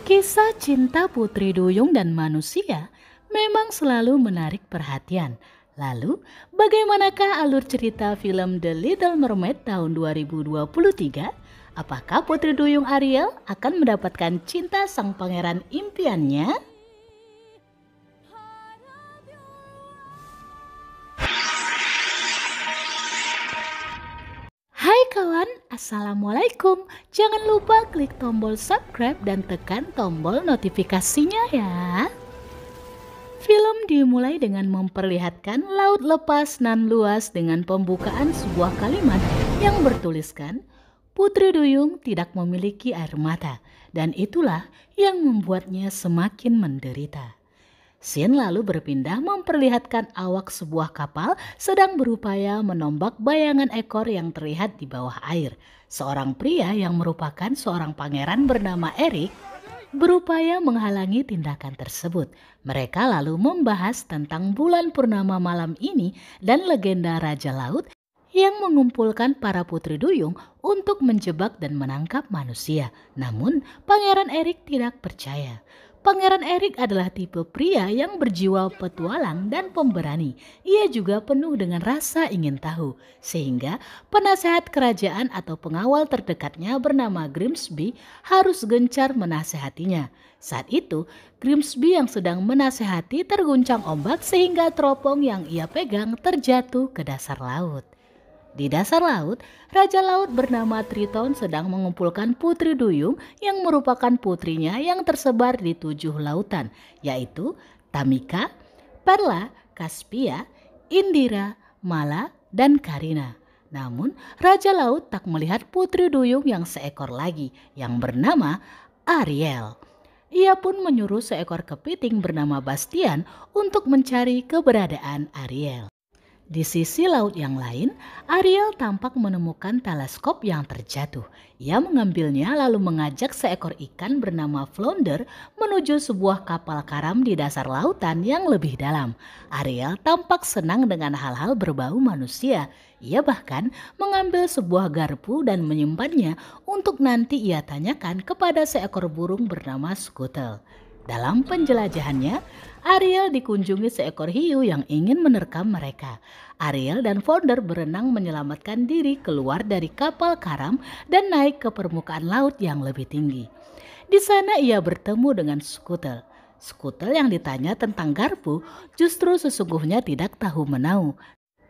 Kisah cinta Putri Duyung dan manusia memang selalu menarik perhatian. Lalu, bagaimanakah alur cerita film The Little Mermaid tahun 2023? Apakah Putri Duyung Ariel akan mendapatkan cinta sang pangeran impiannya? Hai kawan, Assalamualaikum. Jangan lupa klik tombol subscribe dan tekan tombol notifikasinya ya. Film dimulai dengan memperlihatkan laut lepas nan luas dengan pembukaan sebuah kalimat yang bertuliskan, Putri Duyung tidak memiliki air mata dan itulah yang membuatnya semakin menderita. Scene lalu berpindah memperlihatkan awak sebuah kapal sedang berupaya menombak bayangan ekor yang terlihat di bawah air. Seorang pria yang merupakan seorang pangeran bernama Eric berupaya menghalangi tindakan tersebut. Mereka lalu membahas tentang bulan purnama malam ini dan legenda Raja Laut yang mengumpulkan para putri duyung untuk menjebak dan menangkap manusia. Namun, Pangeran Eric tidak percaya. Pangeran Eric adalah tipe pria yang berjiwa petualang dan pemberani. Ia juga penuh dengan rasa ingin tahu, sehingga penasehat kerajaan atau pengawal terdekatnya bernama Grimsby harus gencar menasehatinya. Saat itu, Grimsby yang sedang menasehati terguncang ombak sehingga teropong yang ia pegang terjatuh ke dasar laut. Di dasar laut, Raja Laut bernama Triton sedang mengumpulkan Putri Duyung yang merupakan putrinya yang tersebar di 7 lautan, yaitu Tamika, Perla, Caspia, Indira, Mala, dan Karina. Namun, Raja Laut tak melihat Putri Duyung yang seekor lagi yang bernama Ariel. Ia pun menyuruh seekor kepiting bernama Bastian untuk mencari keberadaan Ariel. Di sisi laut yang lain, Ariel tampak menemukan teleskop yang terjatuh. Ia mengambilnya lalu mengajak seekor ikan bernama Flounder menuju sebuah kapal karam di dasar lautan yang lebih dalam. Ariel tampak senang dengan hal-hal berbau manusia. Ia bahkan mengambil sebuah garpu dan menyimpannya untuk nanti ia tanyakan kepada seekor burung bernama Scuttle. Dalam penjelajahannya, Ariel dikunjungi seekor hiu yang ingin menerkam mereka. Ariel dan Flounder berenang menyelamatkan diri keluar dari kapal karam dan naik ke permukaan laut yang lebih tinggi. Di sana ia bertemu dengan Scuttle. Scuttle yang ditanya tentang garpu justru sesungguhnya tidak tahu menau.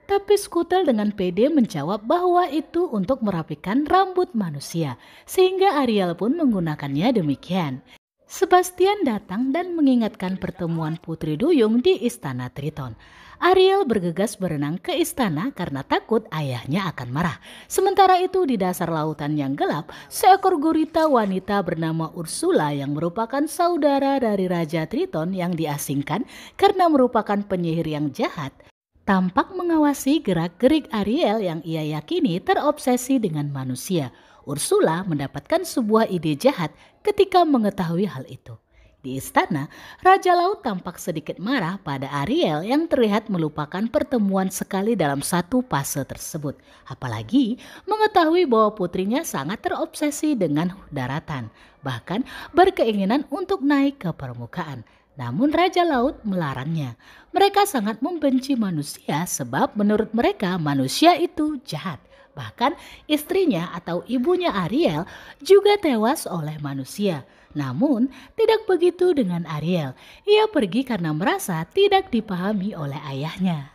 Tapi Scuttle dengan pede menjawab bahwa itu untuk merapikan rambut manusia, sehingga Ariel pun menggunakannya demikian. Sebastian datang dan mengingatkan pertemuan Putri Duyung di Istana Triton. Ariel bergegas berenang ke istana karena takut ayahnya akan marah. Sementara itu di dasar lautan yang gelap, seekor gurita wanita bernama Ursula yang merupakan saudara dari Raja Triton yang diasingkan karena merupakan penyihir yang jahat, tampak mengawasi gerak-gerik Ariel yang ia yakini terobsesi dengan manusia. Ursula mendapatkan sebuah ide jahat ketika mengetahui hal itu. Di istana, Raja Laut tampak sedikit marah pada Ariel yang terlihat melupakan pertemuan sekali dalam satu fase tersebut. Apalagi mengetahui bahwa putrinya sangat terobsesi dengan daratan, bahkan berkeinginan untuk naik ke permukaan. Namun Raja Laut melarangnya. Mereka sangat membenci manusia sebab menurut mereka manusia itu jahat. Bahkan istrinya atau ibunya Ariel juga tewas oleh manusia. Namun tidak begitu dengan Ariel. Ia pergi karena merasa tidak dipahami oleh ayahnya.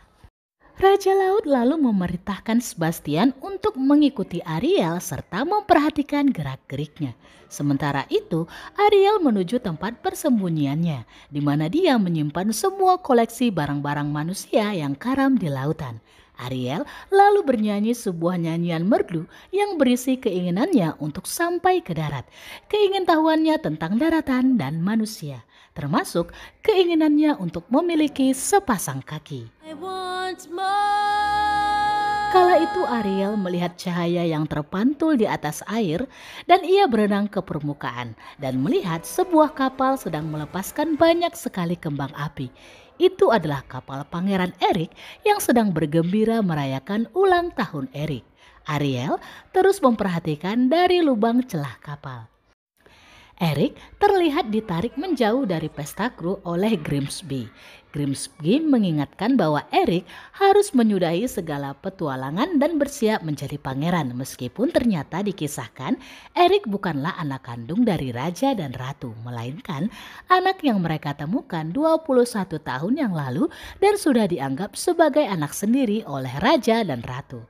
Raja Laut lalu memerintahkan Sebastian untuk mengikuti Ariel serta memperhatikan gerak-geriknya. Sementara itu, Ariel menuju tempat persembunyiannya, di mana dia menyimpan semua koleksi barang-barang manusia yang karam di lautan. Ariel lalu bernyanyi sebuah nyanyian merdu yang berisi keinginannya untuk sampai ke darat, keingintahuannya tentang daratan dan manusia, termasuk keinginannya untuk memiliki sepasang kaki. Kala itu Ariel melihat cahaya yang terpantul di atas air dan ia berenang ke permukaan dan melihat sebuah kapal sedang melepaskan banyak sekali kembang api. Itu adalah kapal Pangeran Eric yang sedang bergembira merayakan ulang tahun Eric. Ariel terus memperhatikan dari lubang celah kapal. Eric terlihat ditarik menjauh dari pesta kru oleh Grimsby. Grimsby mengingatkan bahwa Eric harus menyudahi segala petualangan dan bersiap menjadi pangeran, meskipun ternyata dikisahkan Eric bukanlah anak kandung dari raja dan ratu, melainkan anak yang mereka temukan 21 tahun yang lalu dan sudah dianggap sebagai anak sendiri oleh raja dan ratu.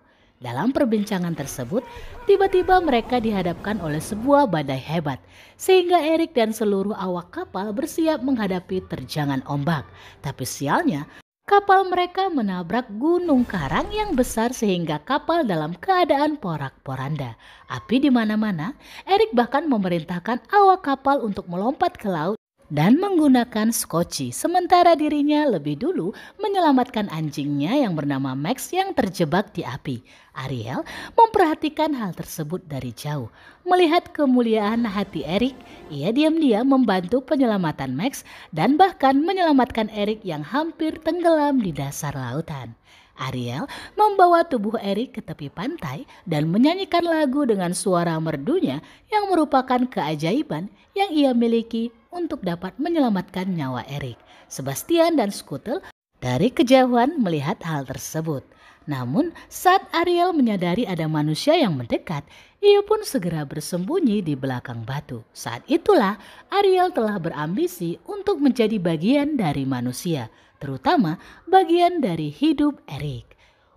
Dalam perbincangan tersebut, tiba-tiba mereka dihadapkan oleh sebuah badai hebat, sehingga Eric dan seluruh awak kapal bersiap menghadapi terjangan ombak. Tapi sialnya, kapal mereka menabrak gunung karang yang besar sehingga kapal dalam keadaan porak-poranda. Api di mana-mana, Eric bahkan memerintahkan awak kapal untuk melompat ke laut dan menggunakan skoci, sementara dirinya lebih dulu menyelamatkan anjingnya yang bernama Max yang terjebak di api. Ariel memperhatikan hal tersebut dari jauh. Melihat kemuliaan hati Eric, ia diam-diam membantu penyelamatan Max dan bahkan menyelamatkan Eric yang hampir tenggelam di dasar lautan. Ariel membawa tubuh Eric ke tepi pantai dan menyanyikan lagu dengan suara merdunya yang merupakan keajaiban yang ia miliki untuk dapat menyelamatkan nyawa Eric. Sebastian dan Scuttle dari kejauhan melihat hal tersebut. Namun saat Ariel menyadari ada manusia yang mendekat, ia pun segera bersembunyi di belakang batu. Saat itulah Ariel telah berambisi untuk menjadi bagian dari manusia, terutama bagian dari hidup Eric.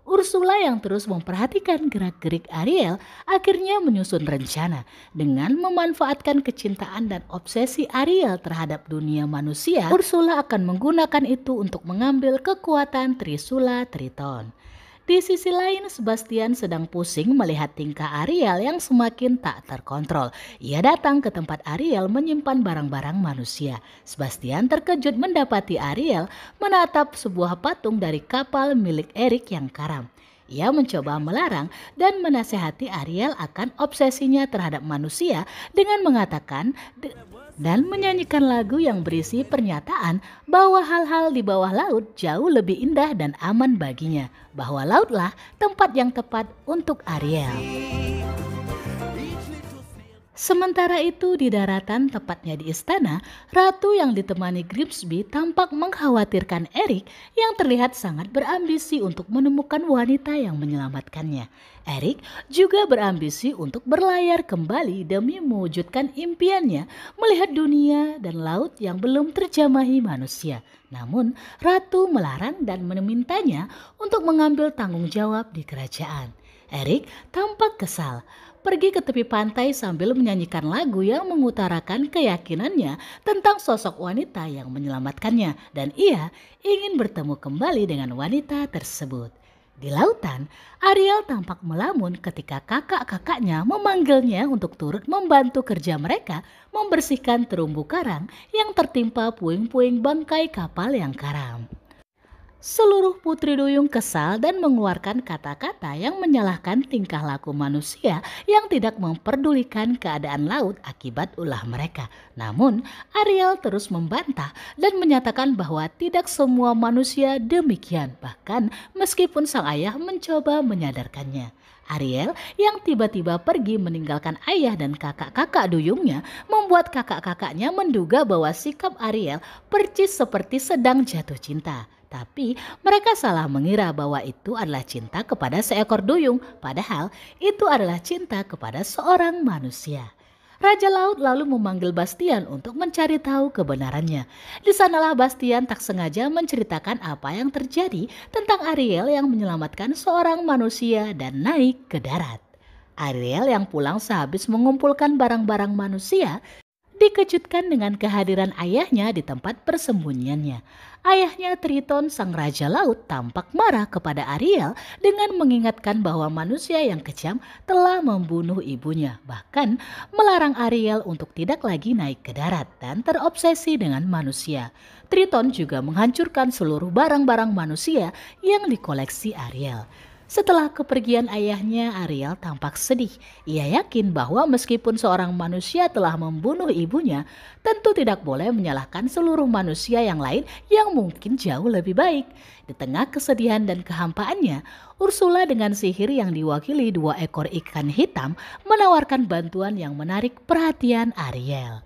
Ursula yang terus memperhatikan gerak-gerik Ariel akhirnya menyusun rencana dengan memanfaatkan kecintaan dan obsesi Ariel terhadap dunia manusia. Ursula akan menggunakan itu untuk mengambil kekuatan Trisula Triton. Di sisi lain, Sebastian sedang pusing melihat tingkah Ariel yang semakin tak terkontrol. Ia datang ke tempat Ariel menyimpan barang-barang manusia. Sebastian terkejut mendapati Ariel menatap sebuah patung dari kapal milik Eric yang karam. Ia mencoba melarang dan menasehati Ariel akan obsesinya terhadap manusia dengan mengatakan dan menyanyikan lagu yang berisi pernyataan bahwa hal-hal di bawah laut jauh lebih indah dan aman baginya, bahwa lautlah tempat yang tepat untuk Ariel. Sementara itu di daratan, tepatnya di istana, Ratu yang ditemani Grimsby tampak mengkhawatirkan Eric yang terlihat sangat berambisi untuk menemukan wanita yang menyelamatkannya. Eric juga berambisi untuk berlayar kembali demi mewujudkan impiannya melihat dunia dan laut yang belum terjamahi manusia. Namun Ratu melarang dan memintanya untuk mengambil tanggung jawab di kerajaan. Eric tampak kesal, pergi ke tepi pantai sambil menyanyikan lagu yang mengutarakan keyakinannya tentang sosok wanita yang menyelamatkannya dan ia ingin bertemu kembali dengan wanita tersebut. Di lautan, Ariel tampak melamun ketika kakak-kakaknya memanggilnya untuk turut membantu kerja mereka membersihkan terumbu karang yang tertimpa puing-puing bangkai kapal yang karam. Seluruh putri duyung kesal dan mengeluarkan kata-kata yang menyalahkan tingkah laku manusia yang tidak memperdulikan keadaan laut akibat ulah mereka. Namun Ariel terus membantah dan menyatakan bahwa tidak semua manusia demikian, bahkan meskipun sang ayah mencoba menyadarkannya. Ariel yang tiba-tiba pergi meninggalkan ayah dan kakak-kakak duyungnya membuat kakak-kakaknya menduga bahwa sikap Ariel percis seperti sedang jatuh cinta. Tapi mereka salah mengira bahwa itu adalah cinta kepada seekor duyung, padahal itu adalah cinta kepada seorang manusia. Raja Laut lalu memanggil Bastian untuk mencari tahu kebenarannya. Di sanalah Bastian tak sengaja menceritakan apa yang terjadi tentang Ariel yang menyelamatkan seorang manusia dan naik ke darat. Ariel yang pulang sehabis mengumpulkan barang-barang manusia dikejutkan dengan kehadiran ayahnya di tempat persembunyiannya. Ayahnya Triton, sang raja laut, tampak marah kepada Ariel dengan mengingatkan bahwa manusia yang kejam telah membunuh ibunya, bahkan melarang Ariel untuk tidak lagi naik ke darat dan terobsesi dengan manusia. Triton juga menghancurkan seluruh barang-barang manusia yang dikoleksi Ariel. Setelah kepergian ayahnya, Ariel tampak sedih. Ia yakin bahwa meskipun seorang manusia telah membunuh ibunya, tentu tidak boleh menyalahkan seluruh manusia yang lain yang mungkin jauh lebih baik. Di tengah kesedihan dan kehampaannya, Ursula dengan sihir yang diwakili 2 ekor ikan hitam menawarkan bantuan yang menarik perhatian Ariel.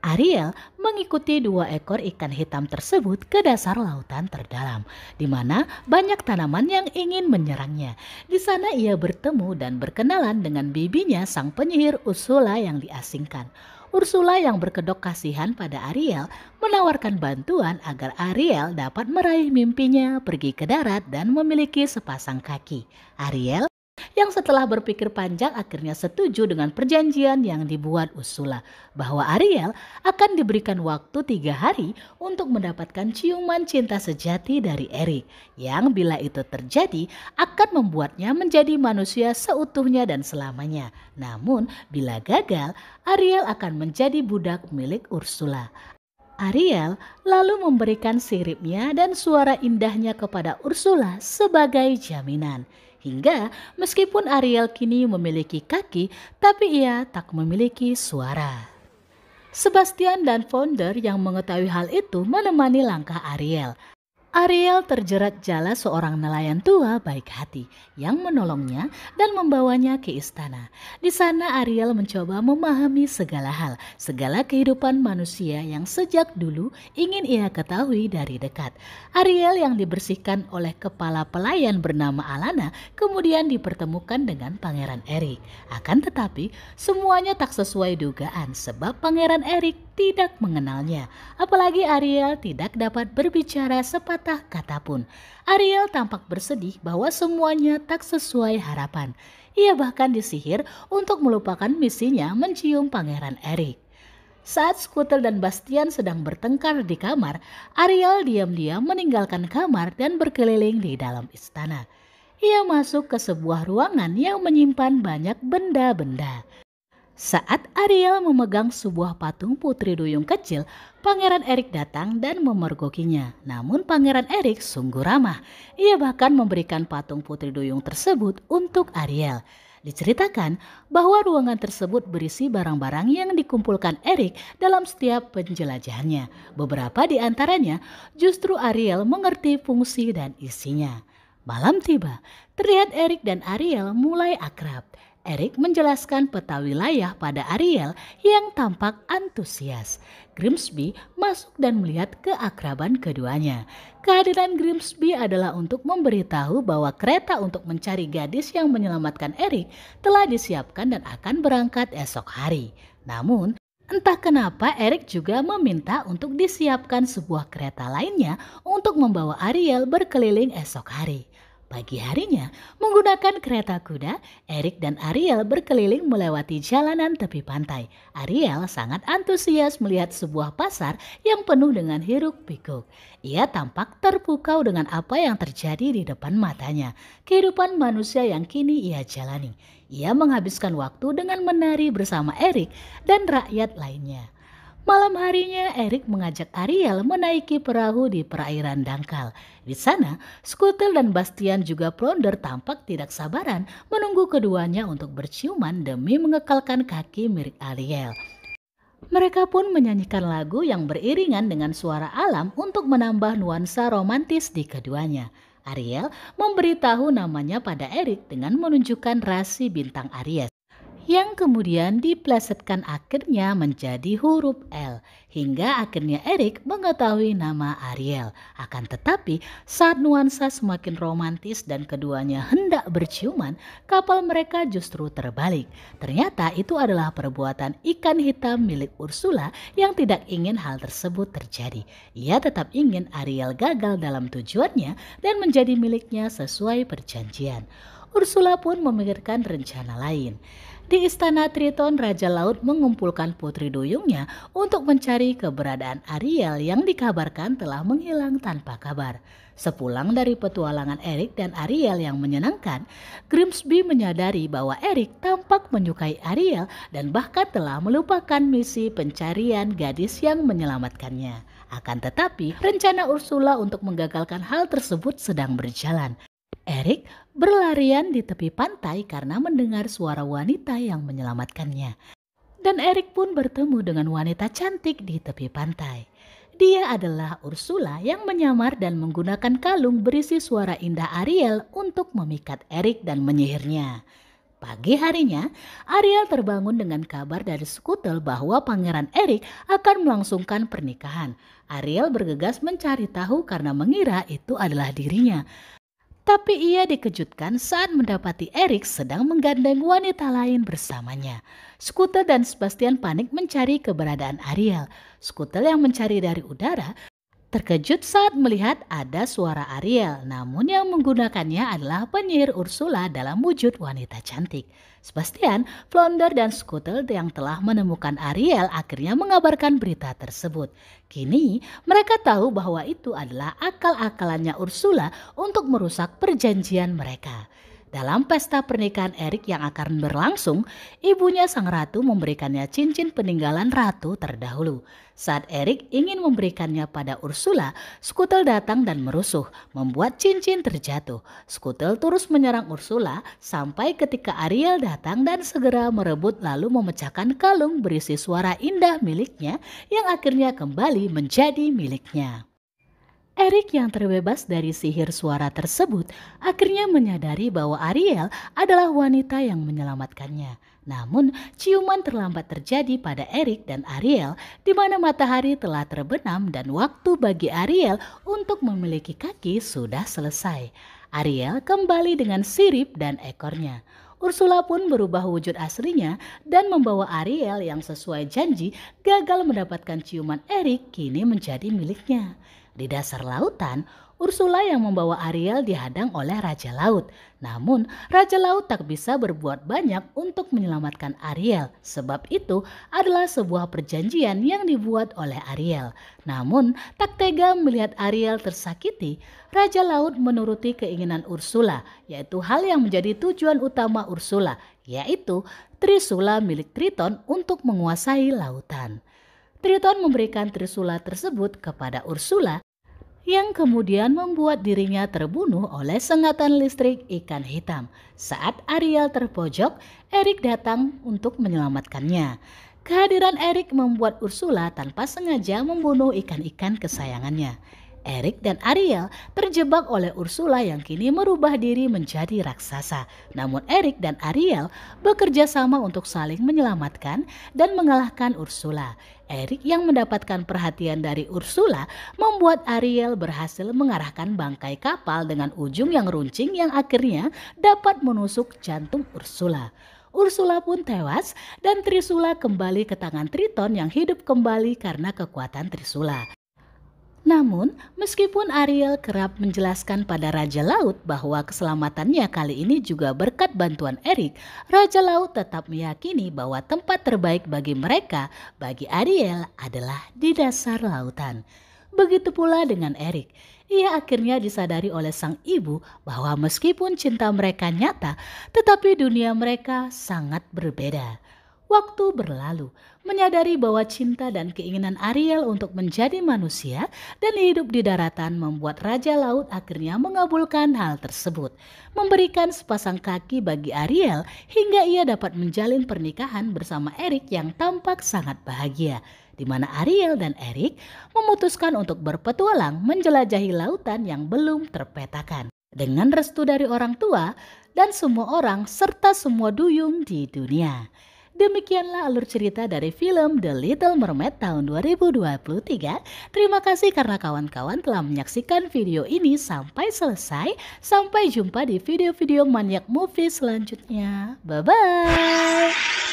Ariel mengikuti 2 ekor ikan hitam tersebut ke dasar lautan terdalam, di mana banyak tanaman yang ingin menyerangnya. Di sana ia bertemu dan berkenalan dengan bibinya sang penyihir Ursula yang diasingkan. Ursula yang berkedok kasihan pada Ariel menawarkan bantuan agar Ariel dapat meraih mimpinya pergi ke darat dan memiliki sepasang kaki. Ariel yang setelah berpikir panjang akhirnya setuju dengan perjanjian yang dibuat Ursula bahwa Ariel akan diberikan waktu 3 hari untuk mendapatkan ciuman cinta sejati dari Eric yang bila itu terjadi akan membuatnya menjadi manusia seutuhnya dan selamanya. Namun bila gagal, Ariel akan menjadi budak milik Ursula. Ariel lalu memberikan siripnya dan suara indahnya kepada Ursula sebagai jaminan. Hingga meskipun Ariel kini memiliki kaki, tapi ia tak memiliki suara. Sebastian dan Founder yang mengetahui hal itu menemani langkah Ariel. Ariel terjerat jala seorang nelayan tua baik hati yang menolongnya dan membawanya ke istana. Di sana Ariel mencoba memahami segala hal, segala kehidupan manusia yang sejak dulu ingin ia ketahui dari dekat. Ariel yang dibersihkan oleh kepala pelayan bernama Alana kemudian dipertemukan dengan Pangeran Eric. Akan tetapi semuanya tak sesuai dugaan sebab Pangeran Eric tidak mengenalnya. Apalagi Ariel tidak dapat berbicara sepatah kata pun. Ariel tampak bersedih bahwa semuanya tak sesuai harapan. Ia bahkan disihir untuk melupakan misinya mencium Pangeran Eric. Saat Scooter dan Bastian sedang bertengkar di kamar, Ariel diam-diam meninggalkan kamar dan berkeliling di dalam istana. Ia masuk ke sebuah ruangan yang menyimpan banyak benda-benda. Saat Ariel memegang sebuah patung putri duyung kecil, Pangeran Eric datang dan memergokinya. Namun Pangeran Eric sungguh ramah. Ia bahkan memberikan patung putri duyung tersebut untuk Ariel. Diceritakan bahwa ruangan tersebut berisi barang-barang yang dikumpulkan Eric dalam setiap penjelajahannya. Beberapa di antaranya justru Ariel mengerti fungsi dan isinya. Malam tiba, terlihat Eric dan Ariel mulai akrab. Eric menjelaskan peta wilayah pada Ariel yang tampak antusias. Grimsby masuk dan melihat keakraban keduanya. Kehadiran Grimsby adalah untuk memberitahu bahwa kereta untuk mencari gadis yang menyelamatkan Eric telah disiapkan dan akan berangkat esok hari. Namun, entah kenapa Eric juga meminta untuk disiapkan sebuah kereta lainnya untuk membawa Ariel berkeliling esok hari. Pagi harinya, menggunakan kereta kuda, Eric dan Ariel berkeliling melewati jalanan tepi pantai. Ariel sangat antusias melihat sebuah pasar yang penuh dengan hiruk-pikuk. Ia tampak terpukau dengan apa yang terjadi di depan matanya. Kehidupan manusia yang kini ia jalani. Ia menghabiskan waktu dengan menari bersama Eric dan rakyat lainnya. Malam harinya Eric mengajak Ariel menaiki perahu di perairan dangkal. Di sana, Scooter dan Bastian juga Flounder tampak tidak sabaran menunggu keduanya untuk berciuman demi mengekalkan kaki milik Ariel. Mereka pun menyanyikan lagu yang beriringan dengan suara alam untuk menambah nuansa romantis di keduanya. Ariel memberitahu namanya pada Eric dengan menunjukkan rasi bintang Aries, yang kemudian diplesetkan akhirnya menjadi huruf L, hingga akhirnya Eric mengetahui nama Ariel. Akan tetapi saat nuansa semakin romantis dan keduanya hendak berciuman, kapal mereka justru terbalik. Ternyata itu adalah perbuatan ikan hitam milik Ursula yang tidak ingin hal tersebut terjadi. Ia tetap ingin Ariel gagal dalam tujuannya dan menjadi miliknya sesuai perjanjian. Ursula pun memikirkan rencana lain. Di istana Triton, Raja Laut mengumpulkan putri duyungnya untuk mencari keberadaan Ariel yang dikabarkan telah menghilang tanpa kabar. Sepulang dari petualangan Eric dan Ariel yang menyenangkan, Grimsby menyadari bahwa Eric tampak menyukai Ariel dan bahkan telah melupakan misi pencarian gadis yang menyelamatkannya. Akan tetapi, rencana Ursula untuk menggagalkan hal tersebut sedang berjalan. Eric berlarian di tepi pantai karena mendengar suara wanita yang menyelamatkannya. Dan Eric pun bertemu dengan wanita cantik di tepi pantai. Dia adalah Ursula yang menyamar dan menggunakan kalung berisi suara indah Ariel untuk memikat Eric dan menyihirnya. Pagi harinya, Ariel terbangun dengan kabar dari Skutel bahwa Pangeran Erik akan melangsungkan pernikahan. Ariel bergegas mencari tahu karena mengira itu adalah dirinya. Tapi ia dikejutkan saat mendapati Erik sedang menggandeng wanita lain bersamanya. Skutel dan Sebastian panik mencari keberadaan Ariel. Skutel yang mencari dari udara terkejut saat melihat ada suara Ariel, namun yang menggunakannya adalah penyihir Ursula dalam wujud wanita cantik. Sebastian, Flounder dan Skutel yang telah menemukan Ariel akhirnya mengabarkan berita tersebut. Kini mereka tahu bahwa itu adalah akal-akalannya Ursula untuk merusak perjanjian mereka. Dalam pesta pernikahan Erik yang akan berlangsung, ibunya sang ratu memberikannya cincin peninggalan ratu terdahulu. Saat Erik ingin memberikannya pada Ursula, Skutel datang dan merusuh, membuat cincin terjatuh. Skutel terus menyerang Ursula sampai ketika Ariel datang dan segera merebut lalu memecahkan kalung berisi suara indah miliknya yang akhirnya kembali menjadi miliknya. Erik yang terbebas dari sihir suara tersebut akhirnya menyadari bahwa Ariel adalah wanita yang menyelamatkannya. Namun ciuman terlambat terjadi pada Erik dan Ariel di mana matahari telah terbenam dan waktu bagi Ariel untuk memiliki kaki sudah selesai. Ariel kembali dengan sirip dan ekornya. Ursula pun berubah wujud aslinya dan membawa Ariel yang sesuai janji gagal mendapatkan ciuman Erik kini menjadi miliknya. Di dasar lautan, Ursula yang membawa Ariel dihadang oleh Raja Laut. Namun, Raja Laut tak bisa berbuat banyak untuk menyelamatkan Ariel. Sebab itu adalah sebuah perjanjian yang dibuat oleh Ariel. Namun, tak tega melihat Ariel tersakiti, Raja Laut menuruti keinginan Ursula, yaitu hal yang menjadi tujuan utama Ursula, yaitu Trisula milik Triton untuk menguasai lautan. Triton memberikan Trisula tersebut kepada Ursula yang kemudian membuat dirinya terbunuh oleh sengatan listrik ikan hitam. Saat Ariel terpojok, Erik datang untuk menyelamatkannya. Kehadiran Erik membuat Ursula tanpa sengaja membunuh ikan-ikan kesayangannya. Erik dan Ariel terjebak oleh Ursula yang kini merubah diri menjadi raksasa. Namun Erik dan Ariel bekerja sama untuk saling menyelamatkan dan mengalahkan Ursula. Erik yang mendapatkan perhatian dari Ursula membuat Ariel berhasil mengarahkan bangkai kapal dengan ujung yang runcing yang akhirnya dapat menusuk jantung Ursula. Ursula pun tewas dan Trisula kembali ke tangan Triton yang hidup kembali karena kekuatan Trisula. Namun, meskipun Ariel kerap menjelaskan pada Raja Laut bahwa keselamatannya kali ini juga berkat bantuan Erik, Raja Laut tetap meyakini bahwa tempat terbaik bagi mereka, bagi Ariel, adalah di dasar lautan. Begitu pula dengan Erik. Ia akhirnya disadari oleh sang ibu bahwa meskipun cinta mereka nyata, tetapi dunia mereka sangat berbeda. Waktu berlalu, menyadari bahwa cinta dan keinginan Ariel untuk menjadi manusia dan hidup di daratan membuat Raja Laut akhirnya mengabulkan hal tersebut. Memberikan sepasang kaki bagi Ariel hingga ia dapat menjalin pernikahan bersama Erik yang tampak sangat bahagia. Di mana Ariel dan Erik memutuskan untuk berpetualang menjelajahi lautan yang belum terpetakan. Dengan restu dari orang tua dan semua orang serta semua duyung di dunia. Demikianlah alur cerita dari film The Little Mermaid tahun 2023. Terima kasih karena kawan-kawan telah menyaksikan video ini sampai selesai. Sampai jumpa di video-video Maniac Movie selanjutnya. Bye-bye.